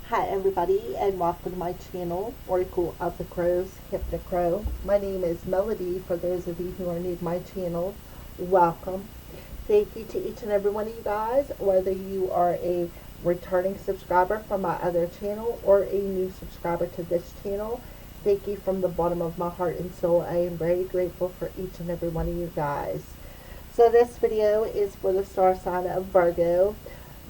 Hi everybody and welcome to my channel, Oracle of the Crows, Hypno Crow. My name is Melody. For those of you who are new to my channel, welcome. Thank you to each and every one of you guys, whether you are a returning subscriber from my other channel or a new subscriber to this channel. Thank you from the bottom of my heart and soul. I am very grateful for each and every one of you guys. So this video is for the star sign of Virgo.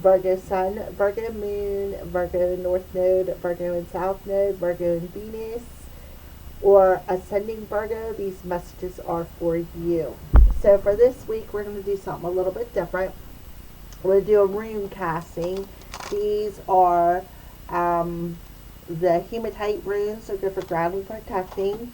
Virgo Sun, Virgo Moon, Virgo North Node, Virgo and South Node, Virgo and Venus, or Ascending Virgo. These messages are for you. So for this week, we're going to do something a little bit different. We're going to do a rune casting. These are the hematite runes. They're good for grounding, protecting.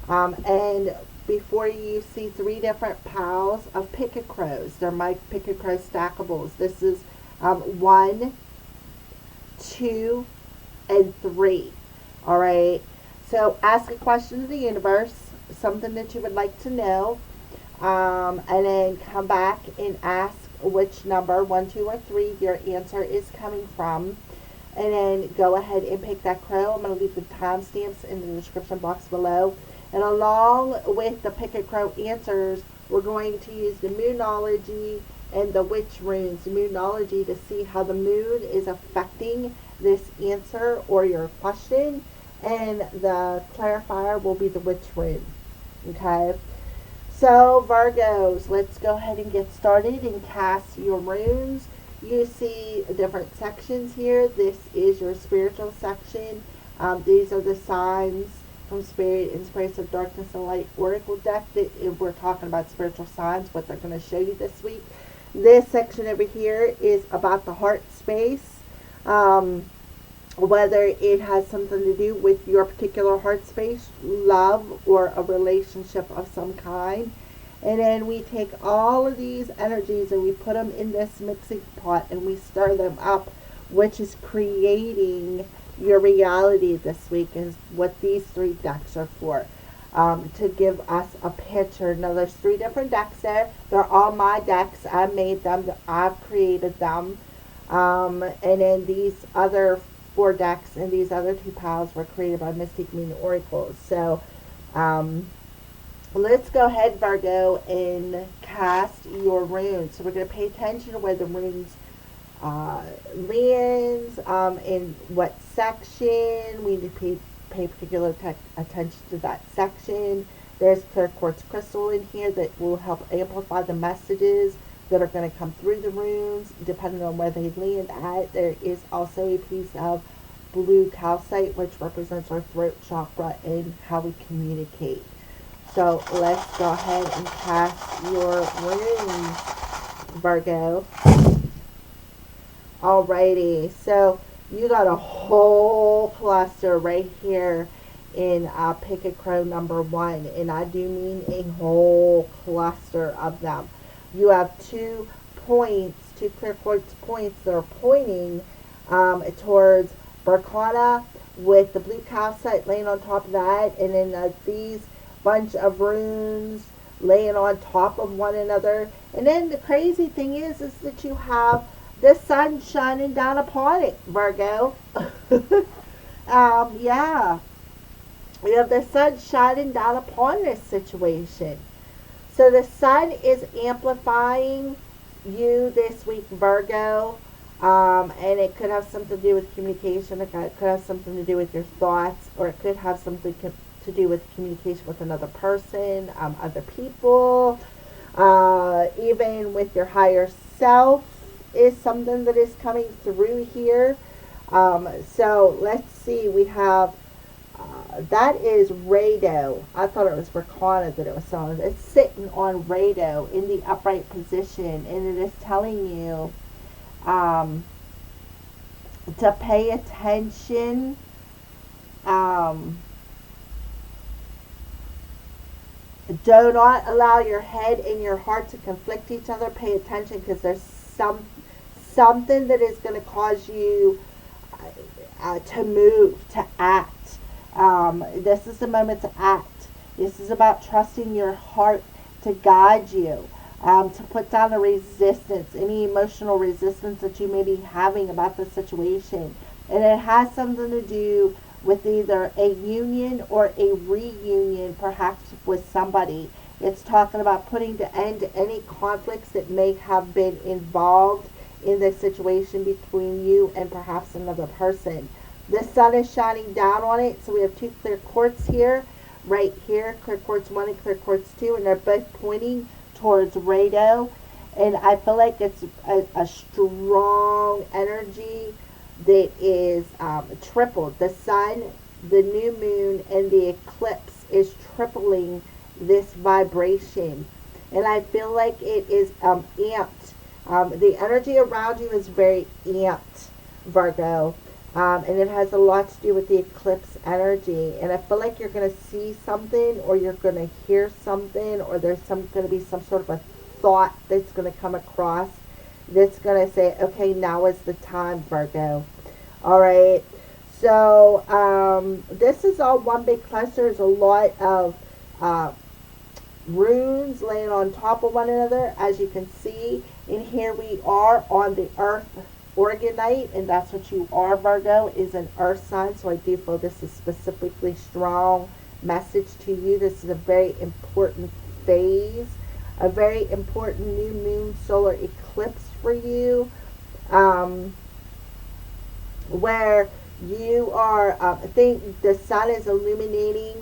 And before you see three different piles of picket crows. They're my picket crow stackables. This is 1, 2, and 3. All right. So ask a question to the universe, something that you would like to know, and then come back and ask which number, 1, 2, or 3, your answer is coming from. And then go ahead and pick that crow. I'm going to leave the timestamps in the description box below. And along with the picket crow answers, we're going to use the Moonology and the witch runes. The Moonology to see how the moon is affecting this answer or your question, and the clarifier will be the witch rune. Okay, so Virgos, let's go ahead and get started and cast your runes. You see different sections here. This is your spiritual section. These are the signs from Spirit and Spirits of Darkness and Light Oracle deck. We're talking about spiritual signs, what they're going to show you this week. This section over here is about the heart space, whether it has something to do with your particular heart space, love, or a relationship of some kind. And then we take all of these energies and we put them in this mixing pot and we stir them up, which is creating your reality this week, is what these three decks are for. To give us a picture. Now there's 3 different decks there. They're all my decks. I made them. I've created them. And then these other 4 decks and these other 2 piles were created by Mystic Moon Oracles. So let's go ahead, Virgo, and cast your runes. So we're going to pay attention to where the runes lands, in what section. We need to pay particular attention to that section. There's clear quartz crystal in here that will help amplify the messages that are going to come through the runes depending on where they land at. There is also a piece of blue calcite, which represents our throat chakra and how we communicate. So let's go ahead and cast your runes, Virgo. Alrighty, so you got a whole cluster right here in Picket Crow number 1, and I do mean a whole cluster of them. You have 2 points, 2 clear quartz points that are pointing towards Barkana, with the blue calcite laying on top of that, and then these bunch of runes laying on top of one another. And then the crazy thing is that you have the sun shining down upon it, Virgo. Yeah. You have the sun shining down upon this situation. So the sun is amplifying you this week, Virgo. And it could have something to do with communication. It could have something to do with your thoughts. Or it could have something to do with communication with another person, other people. Even with your higher self is something that is coming through here. So let's see, we have that is Rado. I thought it was Rakana that it was on. It's sitting on Rado in the upright position, and it is telling you to pay attention. Do not allow your head and your heart to conflict each other. Pay attention, because there's something that is going to cause you to move, to act. This is the moment to act. This is about trusting your heart to guide you, to put down the resistance, any emotional resistance that you may be having about the situation, And it has something to do with either a union or a reunion, perhaps with somebody. It's talking about putting the end to any conflicts that may have been involved in the situation between you and perhaps another person. The sun is shining down on it, so we have two clear quartz here, right here, clear quartz 1 and clear quartz 2, and they're both pointing towards Rado. And I feel like it's a strong energy that is tripled. The sun, the new moon, and the eclipse is tripling this vibration. And I feel like it is amped. The energy around you is very amped, Virgo. And it has a lot to do with the eclipse energy. And I feel like you're going to see something, or you're going to hear something, or there's going to be some sort of a thought that's going to come across that's going to say, okay, now is the time, Virgo. All right. So this is all one big cluster. There's a lot of runes laying on top of one another, as you can see. And here we are on the Earth Organite, and that's what you are, Virgo, is an Earth sign. So I do feel this is specifically strong message to you. This is a very important phase, a very important new moon solar eclipse for you, where you are, I think the sun is illuminating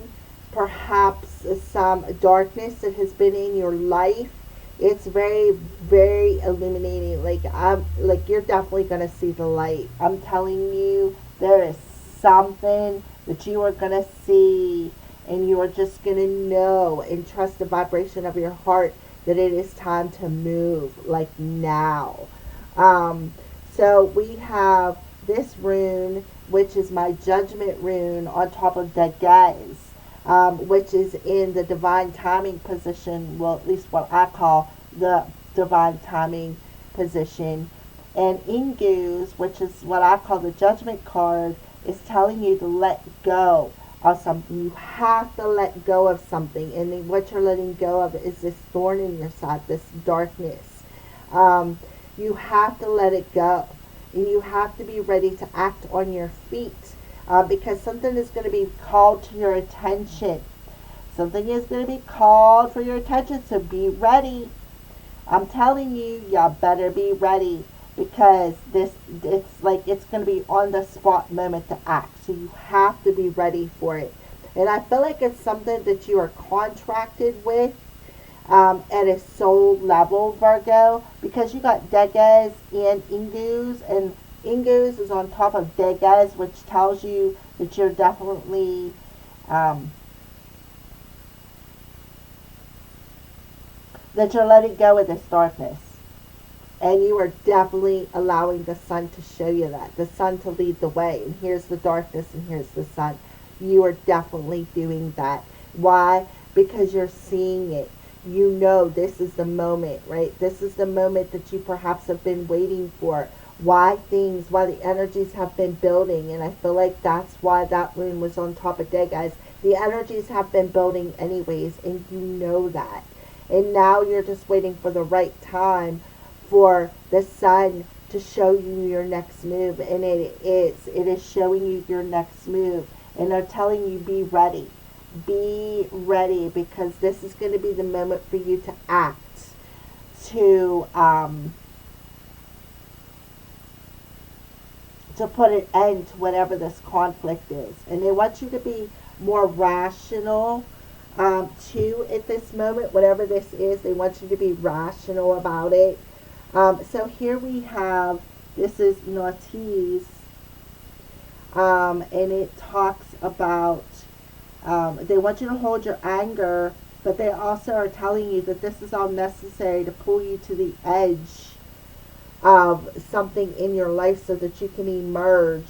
perhaps some darkness that has been in your life. It's very, very illuminating. Like you're definitely going to see the light. I'm telling you, there is something that you are going to see, and you are just going to know and trust the vibration of your heart that it is time to move, like now. So we have this rune, which is my judgment rune, on top of Degaz, which is in the divine timing position, well, at least what I call the divine timing position. And Inguz, which is what I call the judgment card, is telling you to let go of something. You have to let go of something. And then what you're letting go of is this thorn in your side, this darkness. You have to let it go. And you have to be ready to act on your feet. Because something is going to be called to your attention. Something is going to be called for your attention, so be ready. I'm telling you, y'all better be ready, because it's like it's going to be on the spot moment to act. So you have to be ready for it. And I feel like it's something that you are contracted with at a soul level, Virgo, because you got Degaz and Inguz, and Inguz is on top of Degaz, which tells you that you're definitely that you're letting go of this darkness. And you are definitely allowing the sun to show you that. The sun to lead the way. And here's the darkness and here's the sun. You are definitely doing that. Why? Because you're seeing it. You know this is the moment, right? This is the moment that you perhaps have been waiting for. Why the energies have been building. And I feel like that's why that rune was on top of dead, guys. The energies have been building anyways, and you know that. And now you're just waiting for the right time for the sun to show you your next move. And it is showing you your next move. And they're telling you, be ready. Be ready, because this is going to be the moment for you to act, to put an end to whatever this conflict is. And they want you to be more rational too at this moment. Whatever this is, they want you to be rational about it. So here we have, this is Naughties, and it talks about they want you to hold your anger, but they also are telling you that this is all necessary to pull you to the edge of something in your life so that you can emerge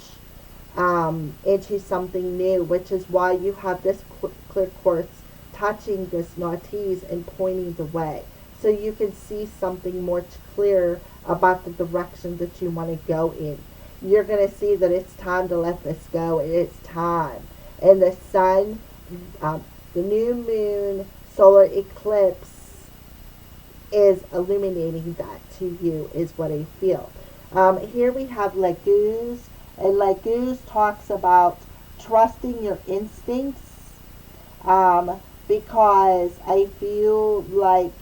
into something new, which is why you have this clear quartz touching this Naughties and pointing the way. So you can see something more clear about the direction that you want to go in. You're going to see that it's time to let this go. It's time. And the sun, the new moon solar eclipse is illuminating that to you, is what I feel. Here we have Leguz, And like Goose talks about trusting your instincts, um, because I feel like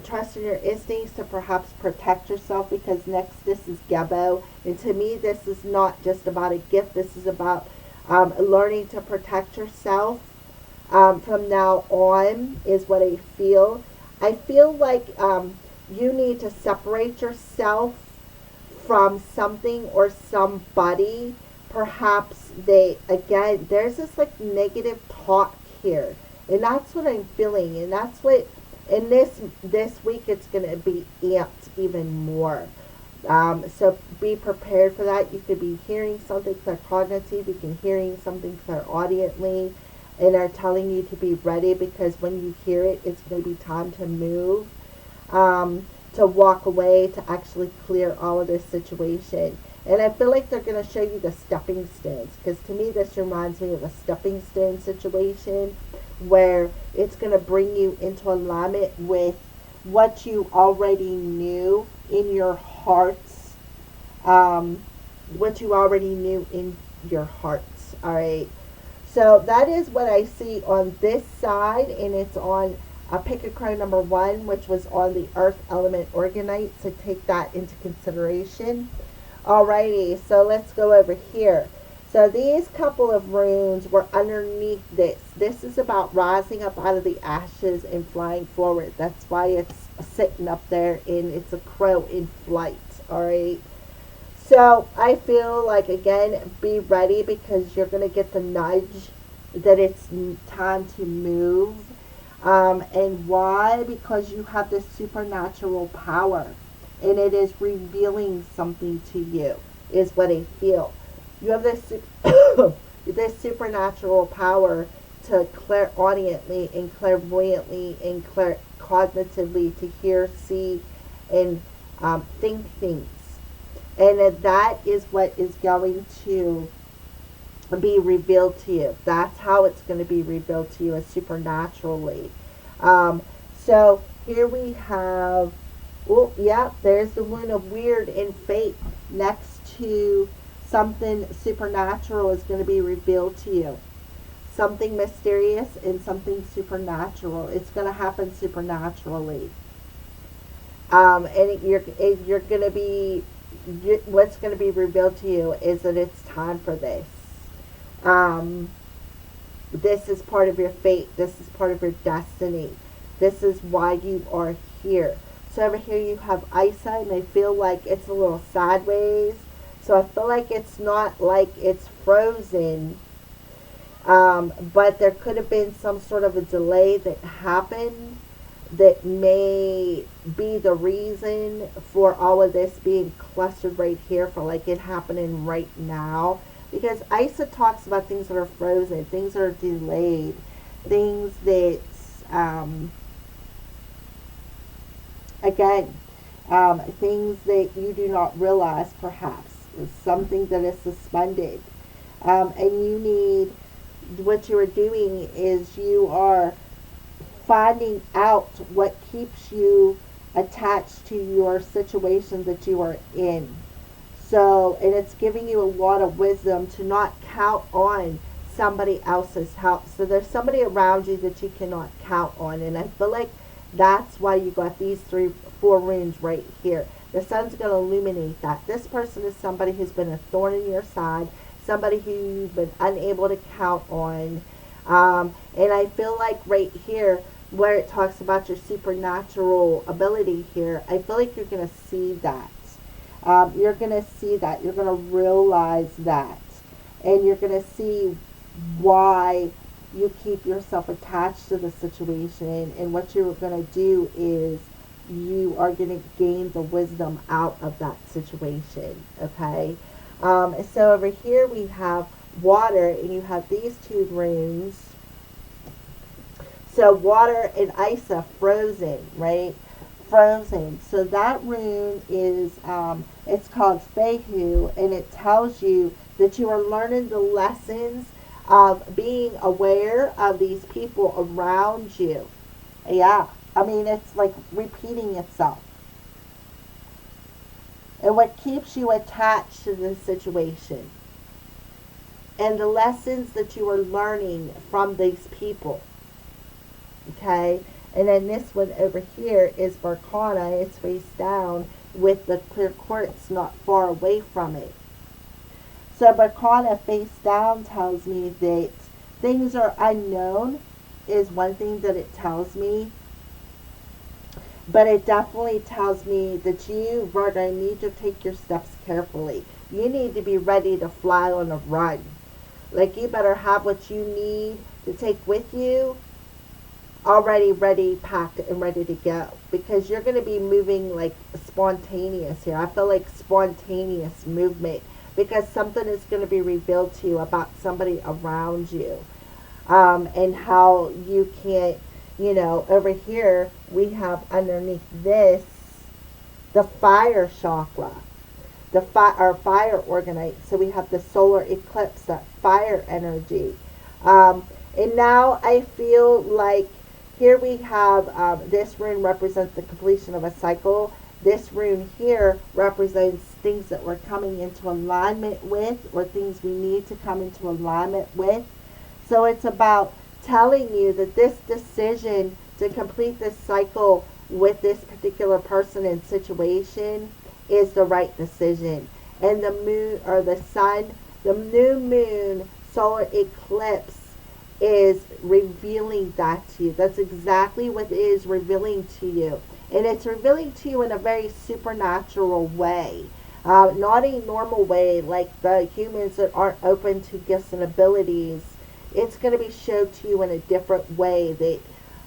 trusting your instincts to perhaps protect yourself, because next this is Gebo. And to me, this is not just about a gift. This is about learning to protect yourself from now on, is what I feel. I feel like you need to separate yourself from something or somebody. Perhaps there's this like negative talk here. And that's what I'm feeling. And that's what, in this week, it's going to be amped even more. So be prepared for that. You could be hearing something claircognitive. You can hearing something clairaudiently, and are telling you to be ready, because when you hear it, it's going to be time to move, to walk away, to actually clear all of this situation. And I feel like they're going to show you the stepping stones, because to me this reminds me of a stepping stone situation, where it's going to bring you into alignment with what you already knew in your hearts, what you already knew in your hearts. All right. So that is what I see on this side, and it's on pick a crow number 1, which was on the earth element organite. So take that into consideration. Alrighty, so let's go over here. So these couple of runes were underneath this. This is about rising up out of the ashes and flying forward. That's why it's sitting up there, and it's a crow in flight. Alright. So I feel like, again, be ready, because you're going to get the nudge that it's time to move. And why? Because you have this supernatural power, and it is revealing something to you, is what I feel. You have this this supernatural power to clairaudiently and clairvoyantly and claircognitively to hear, see, and think things. And that is what is going to be revealed to you. That's how it's going to be revealed to you, as supernaturally. So here we have, oh yeah, there's the rune of weird and fate next to something supernatural is going to be revealed to you. Something mysterious and something supernatural. It's going to happen supernaturally. And you're going to be, what's going to be revealed to you is that it's time for this. This is part of your fate. This is part of your destiny. This is why you are here. So over here you have Isa, and I feel like it's a little sideways. So I feel like it's not like it's frozen. But there could have been some sort of a delay that happened that may be the reason for all of this being clustered right here, for like it happening right now. Because Isa talks about things that are frozen, things that are delayed, things that, again, things that you do not realize perhaps, is something that is suspended. And you need, what you are doing is you are finding out what keeps you attached to your situation that you are in. So, and it's giving you a lot of wisdom to not count on somebody else's help. So there's somebody around you that you cannot count on. And I feel like that's why you got these 4 runes right here. The sun's going to illuminate that. This person is somebody who's been a thorn in your side, somebody who you've been unable to count on. And I feel like right here, where it talks about your supernatural ability here, I feel like you're going to see that. You're going to see that. You're going to realize that. And you're going to see why you keep yourself attached to the situation. And what you're going to do is you are going to gain the wisdom out of that situation. Okay? So over here we have water, and you have these 2 runes. So water and Isa, frozen, right? Frozen. So that rune is, it's called Fehu, and it tells you that you are learning the lessons of being aware of these people around you. Yeah. I mean, it's like repeating itself. and what keeps you attached to the situation, and the lessons that you are learning from these people. Okay? And then this one over here is Barcana. It's face down with the clear quartz not far away from it. So Barcana face down tells me that things are unknown is one thing that it tells me. But it definitely tells me that you, Virgo, need to take your steps carefully. You need to be ready to fly on a run. Like, you better have what you need to take with you already ready, packed, and ready to go. Because you're going to be moving like spontaneous here. I feel like spontaneous movement. Because something is going to be revealed to you about somebody around you. And how you can't, over here we have underneath this the fire chakra, the fire organite. So we have the solar eclipse, that fire energy. And now I feel like here we have this rune represents the completion of a cycle. This rune here represents things that we're coming into alignment with, or things we need to come into alignment with. So it's about telling you that this decision to complete this cycle with this particular person and situation is the right decision. And the moon, or the sun, the new moon solar eclipse is revealing that to you. That's exactly what it is revealing to you. And it's revealing to you in a very supernatural way. Not a normal way like the humans that aren't open to gifts and abilities. It's going to be showed to you in a different way that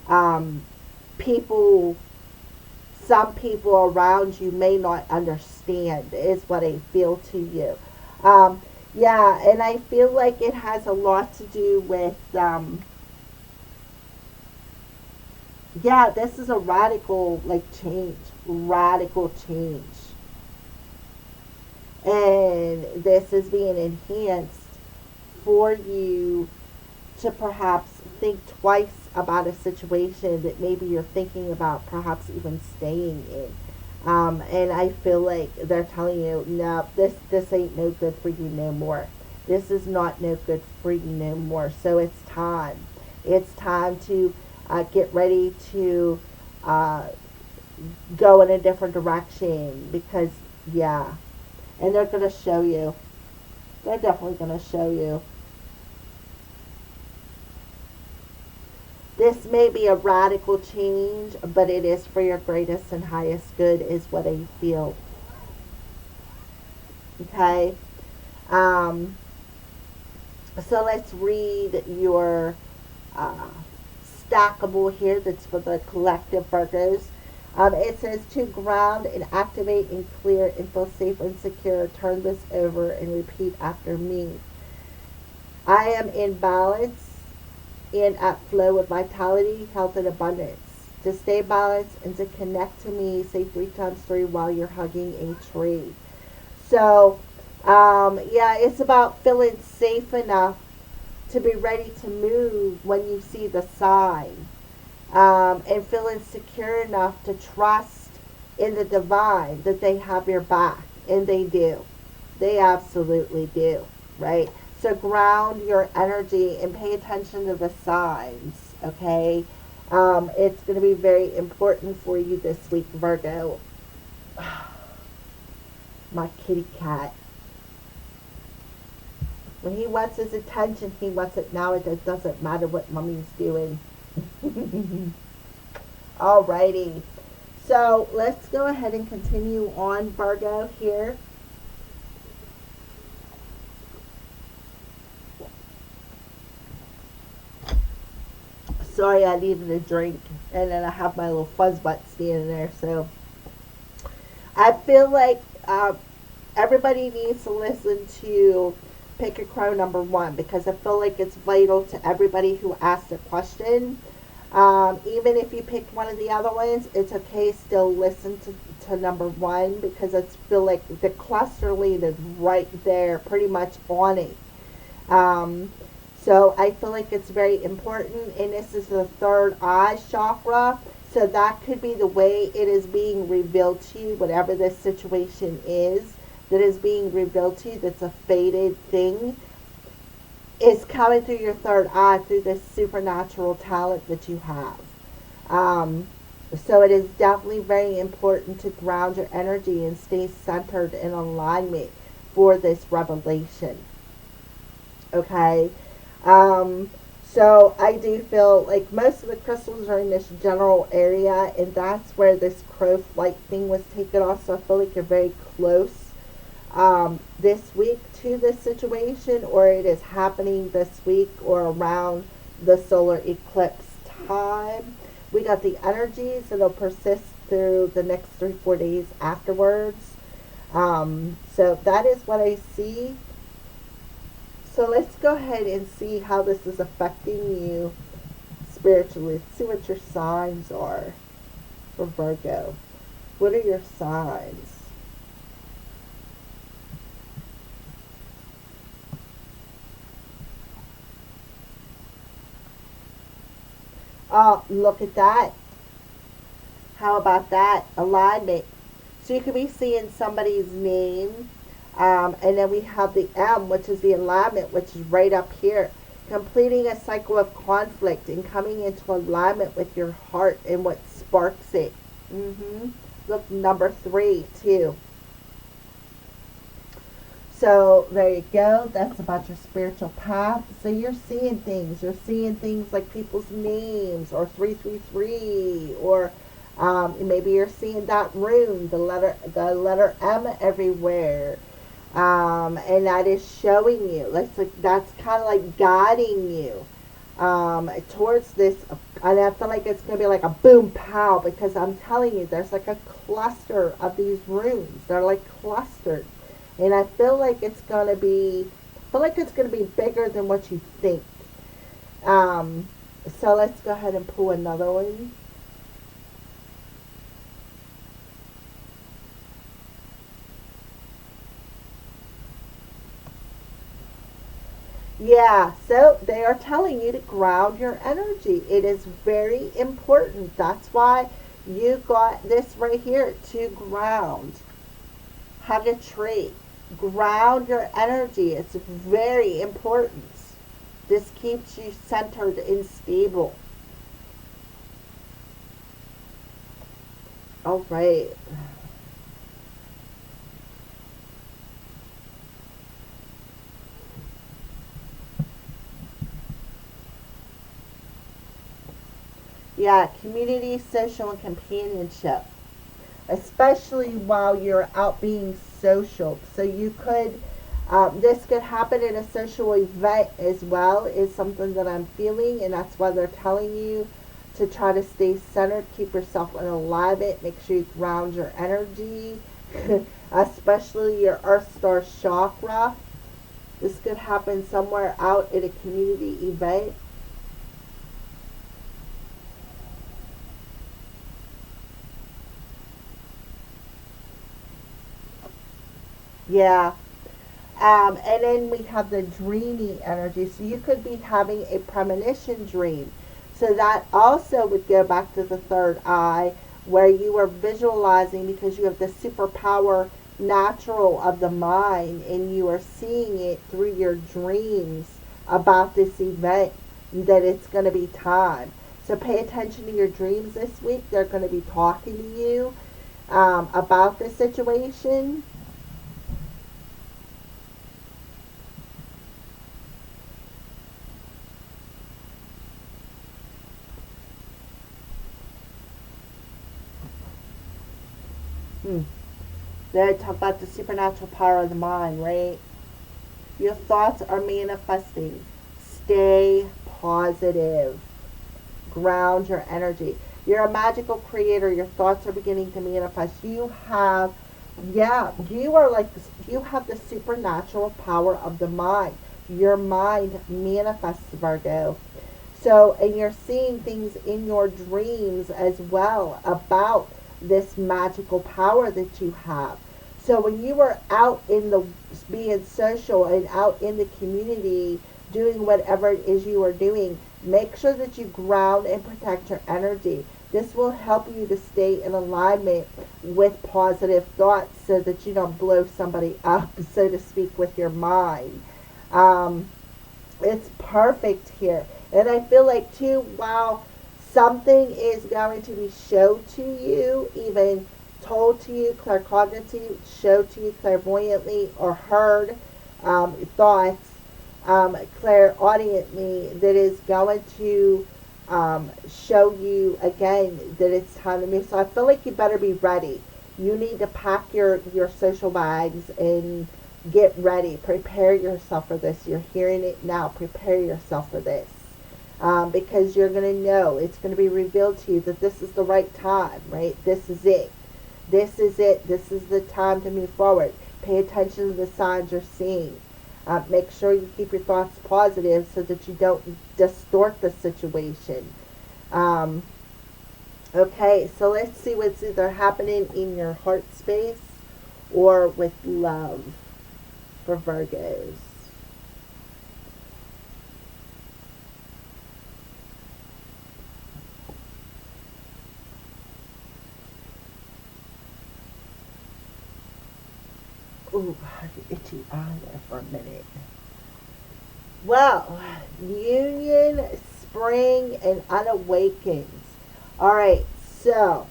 some people around you may not understand, is what I feel to you. Yeah, and I feel like it has a lot to do with, this is a radical, change. Radical change. And this is being enhanced for you to perhaps think twice about a situation that maybe you're thinking about perhaps even staying in. And I feel like they're telling you, no, this ain't no good for you no more. This is not no good for you no more. So it's time. It's time to get ready to go in a different direction. Because, yeah. And they're going to show you. They're definitely going to show you. This may be a radical change, but it is for your greatest and highest good, is what I feel. Okay? So let's read your stackable here. That's for the collective Virgos. It says, to ground and activate and clear and feel safe and secure, turn this over and repeat after me. I am in balance and at flow with vitality, health, and abundance. To stay balanced and to connect to me, say 3 times 3 while you're hugging a tree. So, it's about feeling safe enough to be ready to move when you see the sign. And feeling secure enough to trust in the divine that they have your back. And they do. They absolutely do, right? So ground your energy and pay attention to the signs, okay? It's going to be very important for you this week, Virgo. My kitty cat. When he wants his attention, he wants it now. It doesn't matter what Mommy's doing. Alrighty. So let's go ahead and continue on, Virgo, here. Sorry, I needed a drink, and then I have my little fuzz butt standing there. So I feel like everybody needs to listen to Pick a Crow number 1, because I feel like it's vital to everybody who asked a question. Even if you picked one of the other ones, it's okay. Still listen to number 1, because I feel like the cluster lead is right there, pretty much on it. So I feel like it's very important, and this is the third eye chakra. So that could be the way it is being revealed to you, whatever this situation is that is being revealed to you, that's a faded thing, is coming through your third eye, through this supernatural talent that you have. Um, so it is definitely very important to ground your energy and stay centered in alignment for this revelation. Okay? So I do feel like most of the crystals are in this general area, and that's where this crow flight thing was taken off. So I feel like you're very close this week to this situation, or it is happening this week or around the solar eclipse time. We got the energies that'll persist through the next 3-4 days afterwards. So that is what I see. So let's go ahead and see how this is affecting you spiritually. Let's see what your signs are for Virgo. What are your signs? Oh, look at that. How about that? Alignment. So you could be seeing somebody's name. And then we have the M, which is the alignment, which is right up here. Completing a cycle of conflict and coming into alignment with your heart and what sparks it. Look, number 3, too. So there you go. That's about your spiritual path. So you're seeing things. You're seeing things like people's names, or 333, or maybe you're seeing that rune, the letter M everywhere. And that is showing you, that's kind of like guiding you towards this. And I feel like it's going to be like a boom pow, because I'm telling you, there's like a cluster of these runes. They're like clustered. And I feel like it's going to be, bigger than what you think. So let's go ahead and pull another one. Yeah, so they are telling you to ground your energy. It is very important. That's why you got this right here, to ground. Hug a tree. Ground your energy. It's very important. This keeps you centered and stable. All right. Yeah, community, social, and companionship. Especially while you're out being social. So you could, this could happen in a social event as well, is something that I'm feeling. And that's why they're telling you to try to stay centered, keep yourself in alignment, make sure you ground your energy, especially your Earth Star chakra. This could happen somewhere out at a community event. Yeah. And then we have the dreamy energy. So you could be having a premonition dream. So that also would go back to the third eye, where you are visualizing, because you have the superpower natural of the mind, and you are seeing it through your dreams about this event, that it's going to be time. So pay attention to your dreams this week. They're going to be talking to you about the situation. They talk about the supernatural power of the mind, right? Your thoughts are manifesting. Stay positive. Ground your energy. You're a magical creator. Your thoughts are beginning to manifest. You have, yeah, you are like, you have the supernatural power of the mind. Your mind manifests, Virgo. So, and you're seeing things in your dreams as well about this magical power that you have. So when you are out in the, being social and out in the community doing whatever it is you are doing, make sure that you ground and protect your energy. This will help you to stay in alignment with positive thoughts so that you don't blow somebody up, so to speak, with your mind. Um, it's perfect here. And I feel like, too, while something is going to be showed to you, even told to you claircognitely, showed to you clairvoyantly, or heard thoughts clairaudiently, that is going to show you again that it's time to move. So I feel like you better be ready. You need to pack your social bags and get ready. Prepare yourself for this. You're hearing it now. Prepare yourself for this. Because you're going to know, it's going to be revealed to you that this is the right time, right? This is it. This is it. This is the time to move forward. Pay attention to the signs you're seeing. Make sure you keep your thoughts positive so that you don't distort the situation. Okay, so let's see what's either happening in your heart space or with love for Virgos. Ooh, itchy eye there for a minute. Well, union, spring, and unawakens. All right, so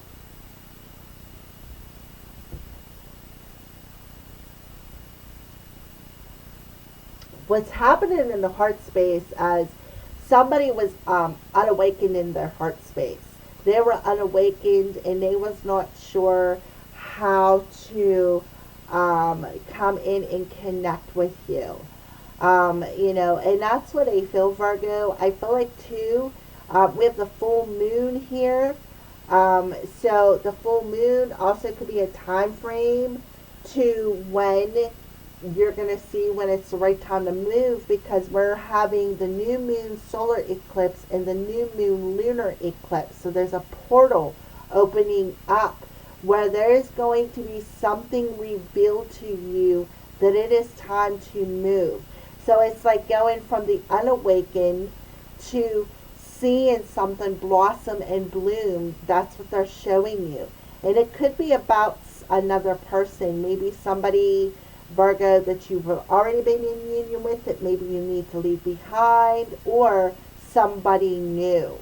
what's happening in the heart space as somebody was unawakened in their heart space. They were unawakened and they was not sure how to come in and connect with you. And that's what I feel, Virgo. I feel like, too, we have the full moon here. So the full moon also could be a time frame to when you're going to see when it's the right time to move, because we're having the new moon solar eclipse and the new moon lunar eclipse. So there's a portal opening up where there is going to be something revealed to you that it is time to move. So it's like going from the unawakened to seeing something blossom and bloom. That's what they're showing you. And it could be about another person, maybe somebody, Virgo, that you've already been in union with that maybe you need to leave behind, or somebody new.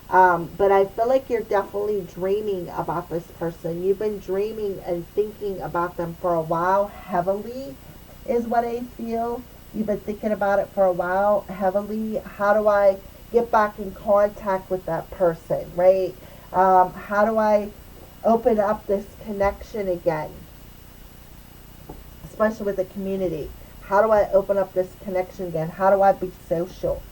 But I feel like you're definitely dreaming about this person. You've been dreaming and thinking about them for a while, heavily, is what I feel. You've been thinking about it for a while, heavily. How do I get back in contact with that person, right? How do I open up this connection again? Especially with the community. How do I open up this connection again? How do I be social?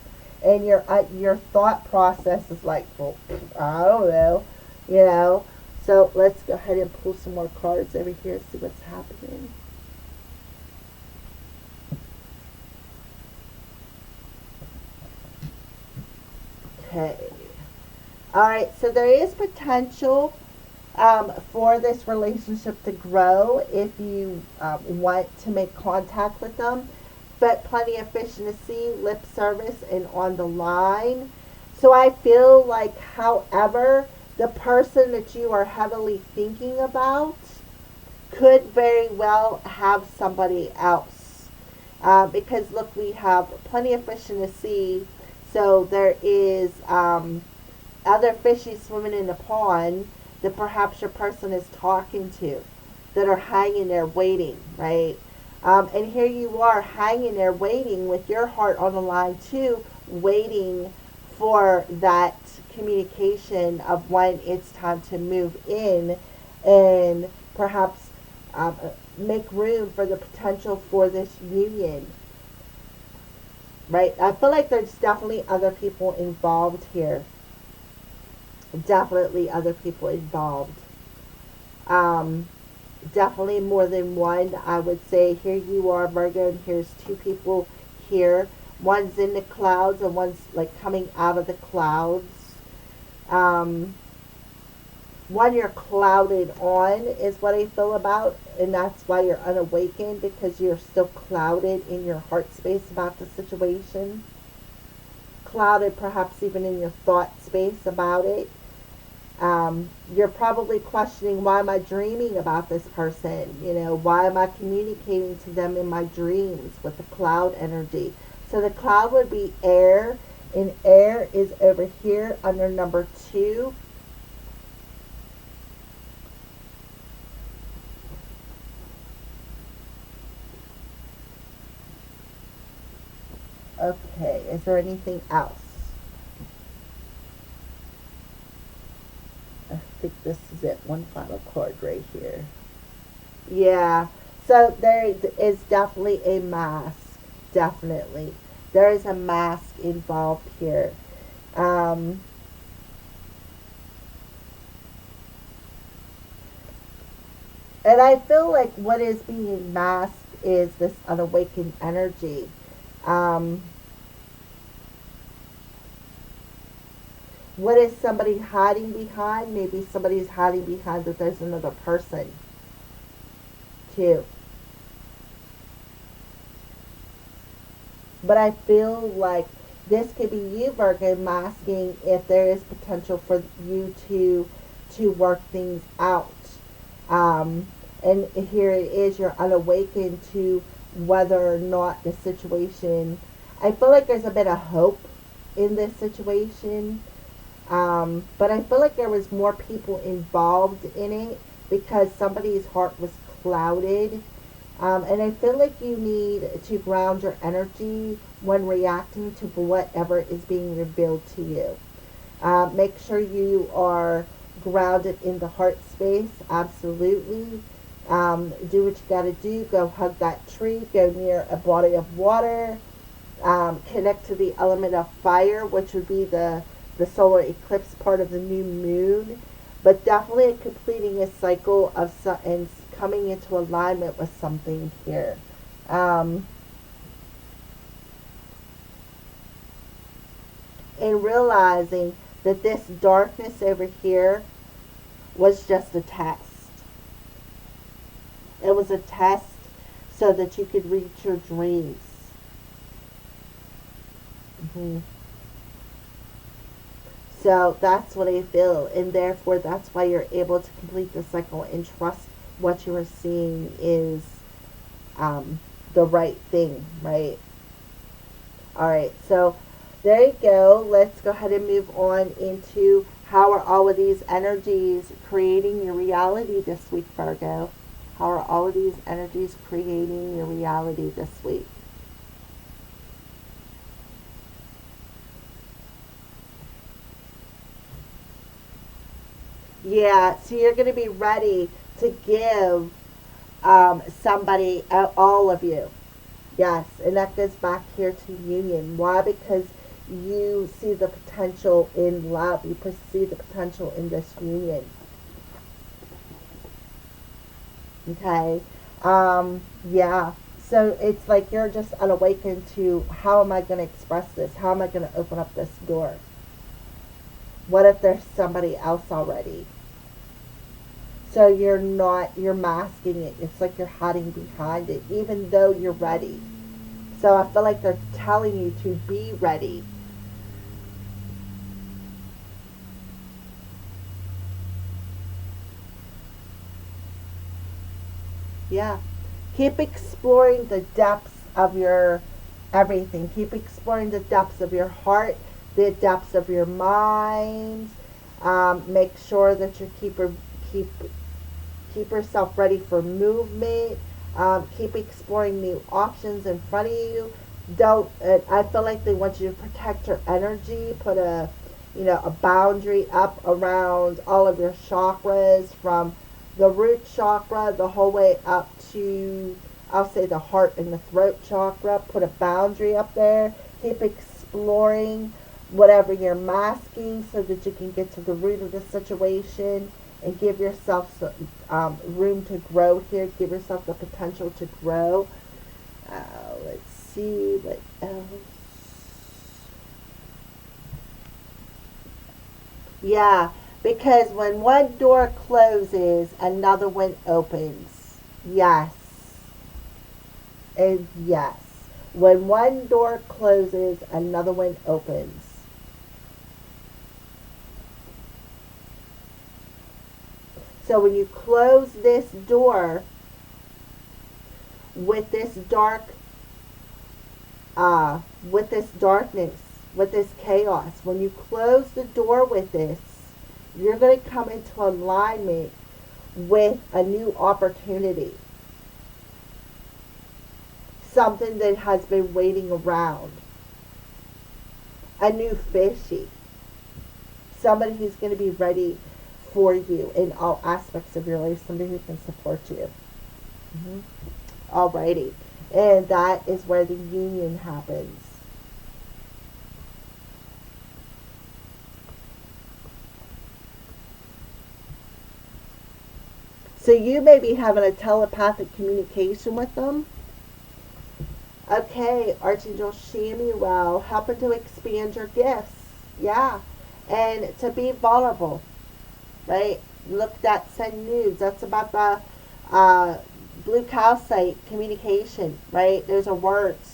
And your thought process is like, well, I don't know, So let's go ahead and pull some more cards over here, see what's happening. Okay. All right, so there is potential for this relationship to grow if you want to make contact with them. But plenty of fish in the sea, lip service, and on the line. So I feel like, however, the person that you are heavily thinking about could very well have somebody else. Because, look, we have plenty of fish in the sea. So there is other fishies swimming in the pond that perhaps your person is talking to, that are hanging there waiting, right? And here you are hanging there waiting with your heart on the line too, waiting for that communication of when it's time to move in and perhaps make room for the potential for this union. Right? I feel like there's definitely other people involved here. Definitely other people involved. Definitely more than one. I would say here you are, Virgo, and here's two people here. One's in the clouds and one's like coming out of the clouds. One you're clouded on is what I feel about, and that's why you're unawakened, because you're still clouded in your heart space about the situation. Clouded perhaps even in your thought space about it. You're probably questioning, why am I dreaming about this person? Why am I communicating to them in my dreams with the cloud energy? So the cloud would be air, and air is over here under number 2. Okay, is there anything else? I think this is it. One final card right here. Yeah. So there is definitely a mask. Definitely. There is a mask involved here. Um, and I feel like what is being masked is this unawakened energy. Um, what is somebody hiding behind? Maybe somebody's hiding behind that there's another person, too. But I feel like this could be you, Virgo, masking if there is potential for you to work things out. And here it is, you're unawakened to whether or not the situation. I feel like there's a bit of hope in this situation, but I feel like there was more people involved in it because somebody's heart was clouded. And I feel like you need to ground your energy when reacting to whatever is being revealed to you. Make sure you are grounded in the heart space, absolutely. Do what you got to do. Go hug that tree. Go near a body of water. Connect to the element of fire, which would be the solar eclipse part of the new moon. But definitely completing a cycle of and coming into alignment with something here. And realizing that this darkness over here was just a test. It was a test so that you could reach your dreams. Mm-hmm. So that's what I feel, and therefore that's why you're able to complete the cycle and trust what you are seeing is the right thing, right? All right, so there you go. Let's go ahead and move on into how are all of these energies creating your reality this week, Virgo? How are all of these energies creating your reality this week? Yeah, so you're going to be ready to give somebody, all of you. Yes, and that goes back here to union. Why? Because you see the potential in love. You see the potential in this union. Okay? Yeah. So it's like you're just unawakened to, how am I going to express this? How am I going to open up this door? What if there's somebody else already? So you're masking it. It's like you're hiding behind it, even though you're ready. So I feel like they're telling you to be ready. Yeah. Keep exploring the depths of your everything. Keep exploring the depths of your heart, the depths of your mind. Make sure that you keep yourself ready for movement. Keep exploring new options in front of you. Don't. I feel like they want you to protect your energy. Put a boundary up around all of your chakras, from the root chakra the whole way up to, I'll say, the heart and the throat chakra. Put a boundary up there. Keep exploring whatever you're masking so that you can get to the root of the situation and give yourself some room to grow here. Give yourself the potential to grow. Let's see what else. Yeah, because when one door closes, another one opens. Yes. And yes. When one door closes, another one opens. So when you close this door with this with this darkness, with this chaos, when you close the door with this, you're going to come into alignment with a new opportunity. Something that has been waiting around. A new fishy. Somebody who's going to be ready for you in all aspects of your life. Somebody who can support you. Alrighty. And that is where the union happens. So you may be having a telepathic communication with them. Okay, Archangel Samuel, helping to expand your gifts. Yeah. And to be vulnerable. Right? Look, that send nudes. That's about the blue calcite communication. Right? Those are words.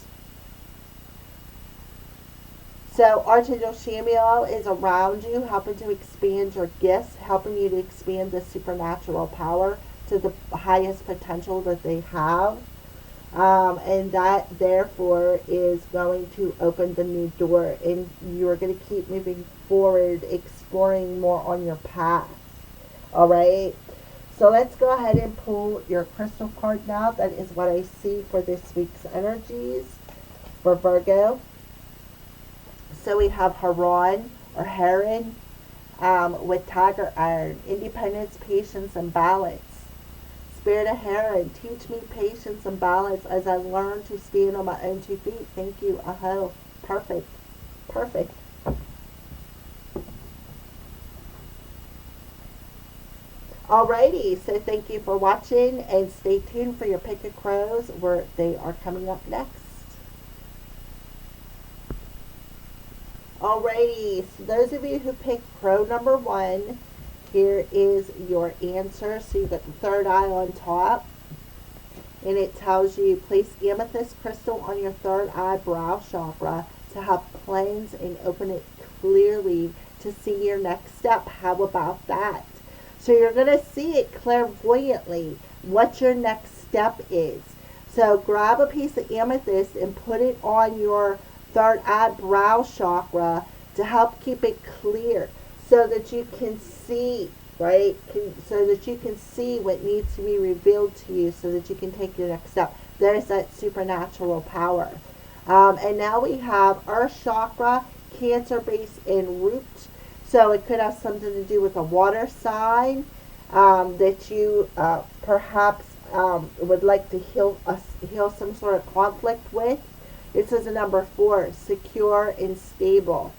So Archangel Samuel is around you, helping to expand your gifts, helping you to expand the supernatural power to the highest potential that they have. And that, therefore, is going to open the new door. And you're going to keep moving forward, exploring more on your path. All right? So let's go ahead and pull your crystal card now. That is what I see for this week's energies for Virgo. So we have Haran or Heron with Tiger Iron, independence, patience, and balance. Spirit of Heron, teach me patience and balance as I learn to stand on my own 2 feet. Thank you. Aho. Perfect. Perfect. Alrighty, so thank you for watching and stay tuned for your pick of crows where they are coming up next. Alrighty, so those of you who picked crow number 1, here is your answer. So you got the third eye on top. And it tells you, place amethyst crystal on your third eye brow chakra to help cleanse and open it clearly to see your next step. How about that? So you're going to see it clairvoyantly what your next step is. So grab a piece of amethyst and put it on your third eye brow chakra to help keep it clear so that you can see, right? So that you can see what needs to be revealed to you so that you can take your next step. There's that supernatural power. And now we have Earth chakra, Cancer base, and root. So it could have something to do with a water sign that you perhaps would like to heal some sort of conflict with. This is a number 4, secure and stable.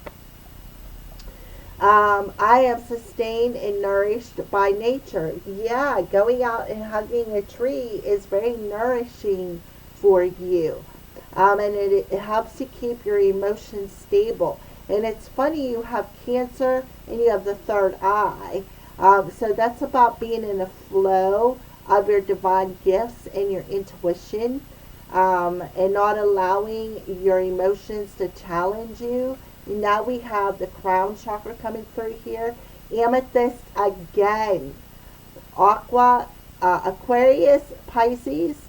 I am sustained and nourished by nature. Yeah, going out and hugging a tree is very nourishing for you. And it helps you keep your emotions stable. And it's funny, you have Cancer and you have the third eye. So that's about being in a flow of your divine gifts and your intuition. And not allowing your emotions to challenge you. Now we have the crown chakra coming through here. Amethyst again. Aquarius, Pisces,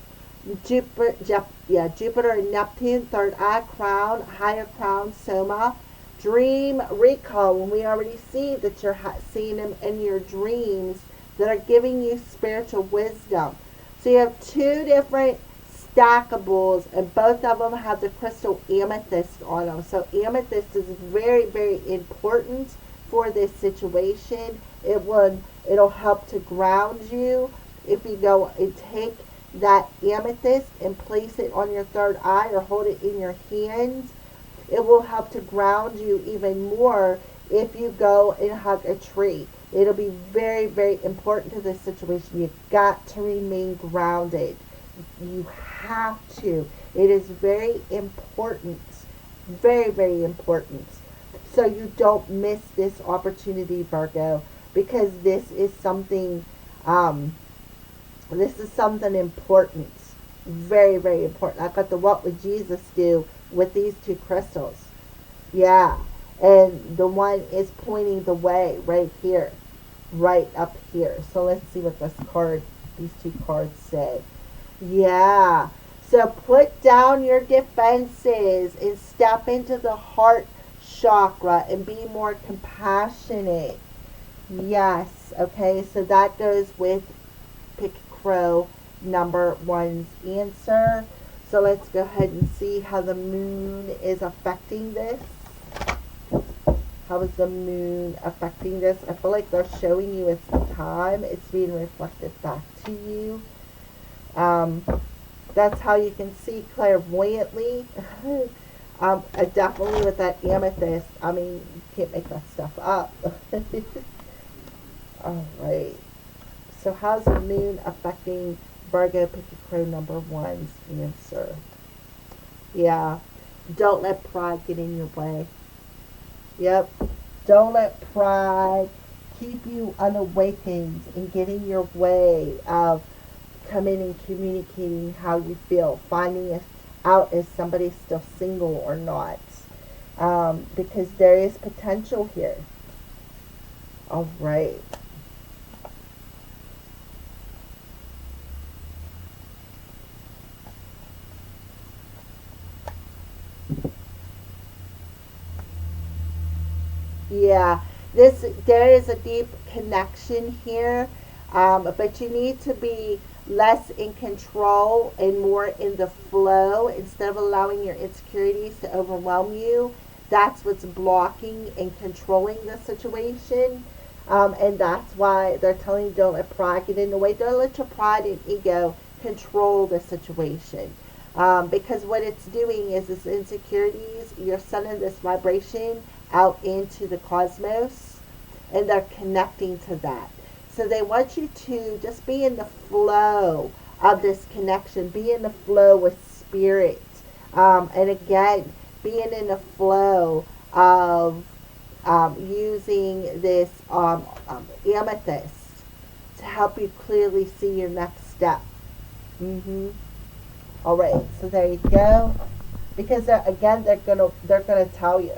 Jupiter and Neptune, third eye, crown, higher crown, soma. Dream recall, when we already see that you're seeing them in your dreams that are giving you spiritual wisdom. So you have 2 different stackables, and both of them have the crystal amethyst on them. So amethyst is very, very important for this situation. It'll help to ground you. If you go and take that amethyst and place it on your third eye or hold it in your hands, it will help to ground you even more if you go and hug a tree. It'll be very, very important to this situation. You've got to remain grounded. You have to. It is very important. Very, very important. So you don't miss this opportunity, Virgo, because this is something important. Very, very important. I got the what would Jesus do with these 2 crystals. Yeah. And the one is pointing the way right here. right up here. So let's see what these two cards say. Yeah. So put down your defenses and step into the heart chakra and be more compassionate. Yes. Okay. So that goes with Pick Crow number one's answer. So let's go ahead and see how the moon is affecting this. How is the moon affecting this? I feel like they're showing you it's the time. It's being reflected back to you. That's how you can see clairvoyantly. Definitely with that amethyst. I mean, you can't make that stuff up. All right. So how's the moon affecting Virgo Pick a Crow number one's answer? Yeah. Don't let pride get in your way. Yep. Don't let pride keep you unawakened and get in your way of coming and communicating how you feel, finding out if somebody's still single or not. Because there is potential here. All right. Yeah, there is a deep connection here, but you need to be less in control and more in the flow instead of allowing your insecurities to overwhelm you. That's what's blocking and controlling the situation, and that's why they're telling you don't let pride get in the way. Don't let your pride and ego control the situation. Because what it's doing is this insecurities, you're sending this vibration out into the cosmos, and they're connecting to that. So they want you to just be in the flow of this connection, be in the flow with spirit, and again, being in the flow of using this amethyst to help you clearly see your next step. All right, so there you go. Because they're gonna tell you.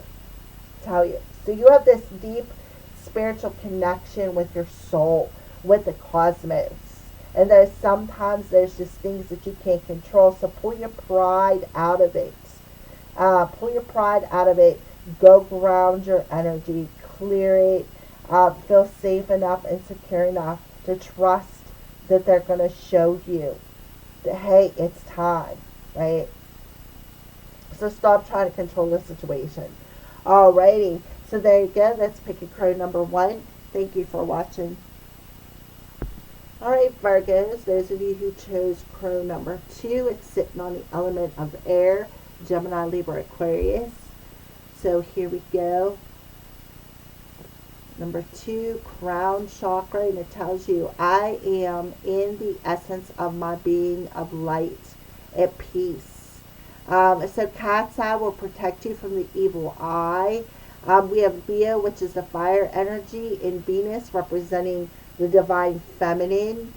So you have this deep spiritual connection with your soul, with the cosmos. And sometimes there's just things that you can't control. So pull your pride out of it. Go ground your energy. Clear it. Feel safe enough and secure enough to trust that they're going to show you that, hey, it's time, right? So stop trying to control the situation. Alrighty, so there you go. That's Pick a Crow number one. Thank you for watching. Alright, Virgos, those of you who chose Crow number two, it's sitting on the element of air, Gemini, Libra, Aquarius. So here we go. Number two, crown chakra, and it tells you, I am in the essence of my being of light, at peace. So cat's eye will protect you from the evil eye. We have Leo, which is the fire energy, and Venus representing the divine feminine.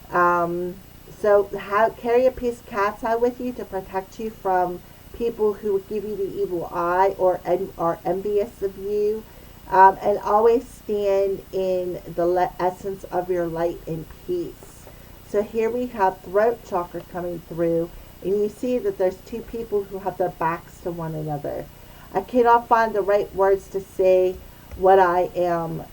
So carry a piece of cat's eye with you to protect you from people who give you the evil eye or are envious of you. And always stand in the essence of your light and peace. So here we have throat chakra coming through. And you see that there's two people who have their backs to one another. I cannot find the right words to say what I am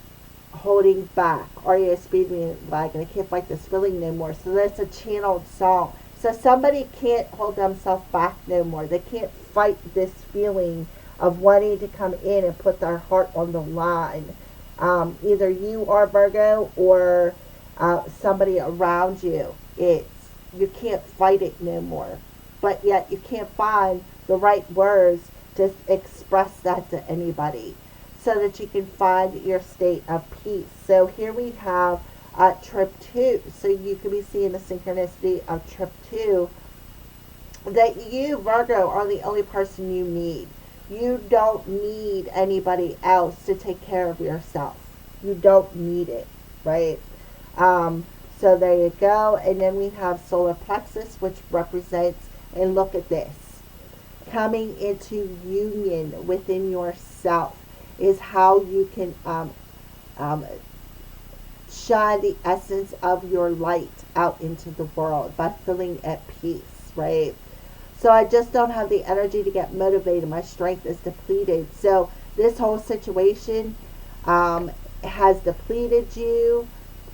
holding back. R.E.S.P. like, and I can't fight this feeling no more. So that's a channeled song. So somebody can't hold themselves back no more. They can't fight this feeling of wanting to come in and put their heart on the line. Either you are Virgo or somebody around you. You can't fight it no more. But yet you can't find the right words to express that to anybody so that you can find your state of peace. So here we have trip 2. So you can be seeing the synchronicity of trip 2, that you, Virgo, are the only person you need. You don't need anybody else to take care of yourself. You don't need it, right? So there you go. And then we have solar plexus, which represents, and look at this, coming into union within yourself is how you can shine the essence of your light out into the world by feeling at peace, right? So I just don't have the energy to get motivated. My strength is depleted. So this whole situation has depleted you,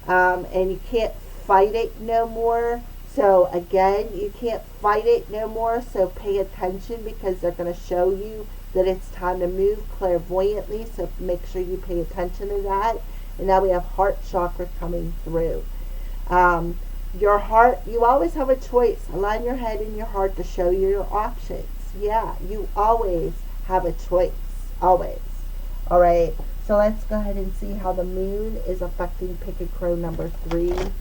and you can't fight it no more. So again, you can't fight it no more. So pay attention, because they're going to show you that it's time to move clairvoyantly. So make sure you pay attention to that. And now we have heart chakra coming through. Your heart, you always have a choice. Align your head and your heart to show you your options. Yeah, you always have a choice. Always. All right. So let's go ahead and see how the moon is affecting Pick a Crow number 2.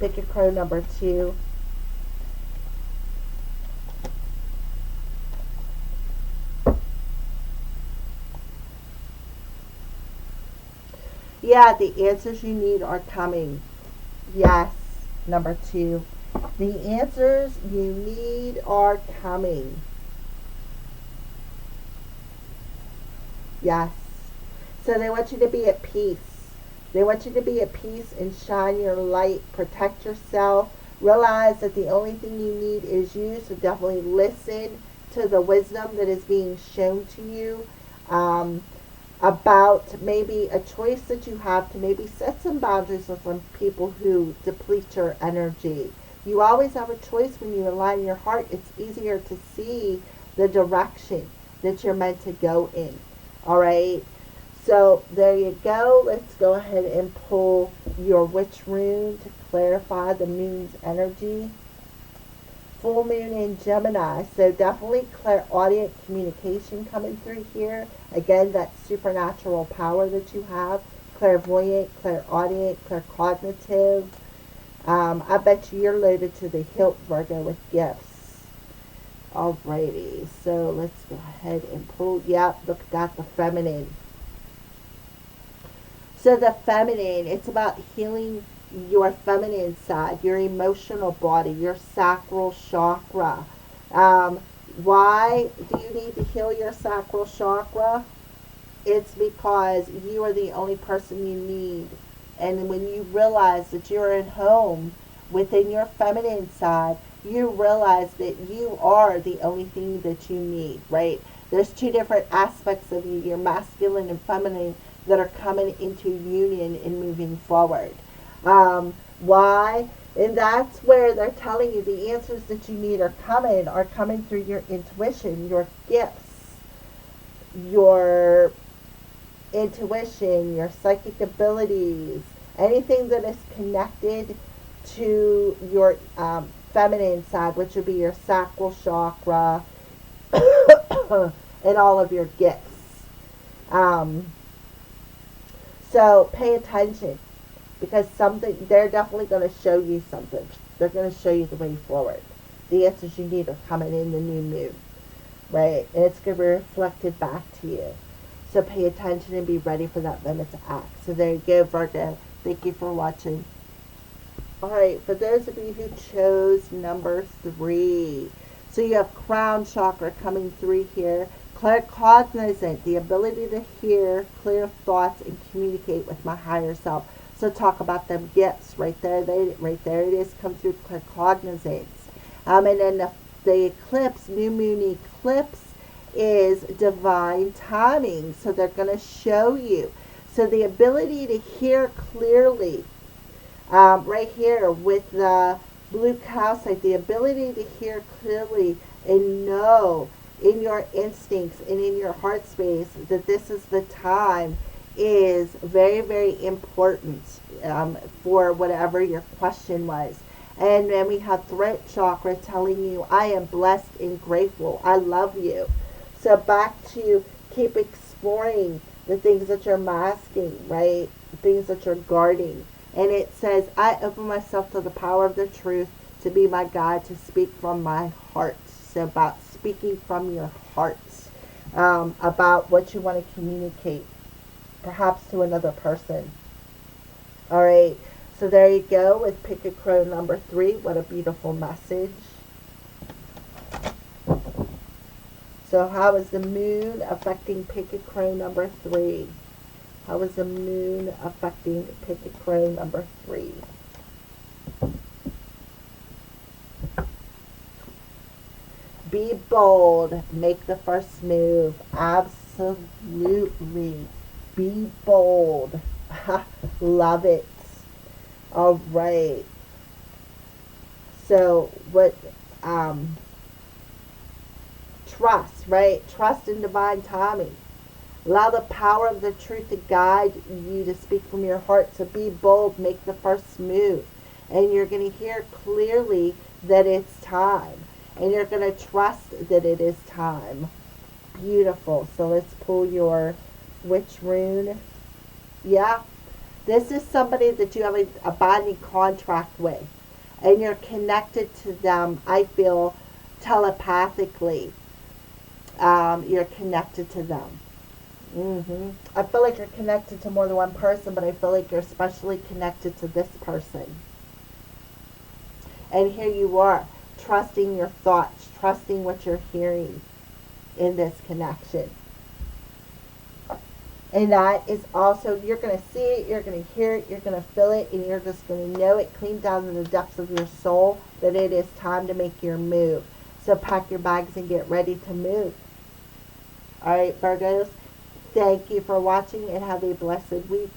Pick a Crow number 2. Yeah, the answers you need are coming. Yes, number 2. The answers you need are coming. Yes. So they want you to be at peace. They want you to be at peace and shine your light. Protect yourself. Realize that the only thing you need is you. So definitely listen to the wisdom that is being shown to you. About maybe a choice that you have to maybe set some boundaries with some people who deplete your energy. You always have a choice when you align your heart. It's easier to see the direction that you're meant to go in. All right. So there you go. Let's go ahead and pull your witch rune to clarify the moon's energy. Full moon in Gemini. So definitely clairaudient communication coming through here. Again, that supernatural power that you have. Clairvoyant, clairaudient, claircognitive. I bet you're loaded to the hilt, Virgo, with gifts. Alrighty. So let's go ahead and pull. Yep, look at that, the feminine. So the feminine, it's about healing your feminine side, your emotional body, your sacral chakra. Why do you need to heal your sacral chakra? It's because you are the only person you need. And when you realize that you're at home within your feminine side, you realize that you are the only thing that you need, right? There's two different aspects of you, your masculine and feminine, that are coming into union and moving forward. Why? And that's where they're telling you the answers that you need are coming through your intuition, your gifts, your intuition, your psychic abilities, anything that is connected to your feminine side, which would be your sacral chakra and all of your gifts. So pay attention, because they're definitely going to show you something. They're going to show you the way forward. The answers you need are coming in the new moon, right? And it's going to be reflected back to you. So pay attention and be ready for that moment to act. So there you go, Virgo. Thank you for watching. All right, for those of you who chose number 3, so you have crown chakra coming through here. Claircognizant, the ability to hear clear thoughts and communicate with my higher self. So talk about them gifts right there. Right there it is. Come through claircognizance. And then the eclipse, new moon eclipse, is divine timing. So they're going to show you. So the ability to hear clearly, right here with the blue calcite, the ability to hear clearly and know in your instincts and in your heart space that this is the time is very, very important for whatever your question was. And then we have throat chakra telling you, I am blessed and grateful. I love you. So back to keep exploring the things that you're masking, right? The things that you're guarding. And it says, I open myself to the power of the truth to be my guide, to speak from my heart. So about speaking from your hearts, about what you want to communicate, perhaps to another person. All right, so there you go with Pick a Crow number 3. What a beautiful message. So how is the moon affecting Pick a Crow number 3? How is the moon affecting Picnic Crow number 3? Be bold. Make the first move. Absolutely. Be bold. Love it. All right. So what, trust, right? Trust in divine timing. Allow the power of the truth to guide you to speak from your heart. So be bold, make the first move. And you're going to hear clearly that it's time. And you're going to trust that it is time. Beautiful. So let's pull your witch rune. Yeah. This is somebody that you have a binding contract with. And you're connected to them, I feel, telepathically. You're connected to them. I feel like you're connected to more than one person, but I feel like you're especially connected to this person. And here you are, trusting your thoughts, trusting what you're hearing in this connection. And that is also, you're going to see it, you're going to hear it, you're going to feel it, and you're just going to know it clean down in the depths of your soul that it is time to make your move. So pack your bags and get ready to move. All right, Virgos, thank you for watching and have a blessed week.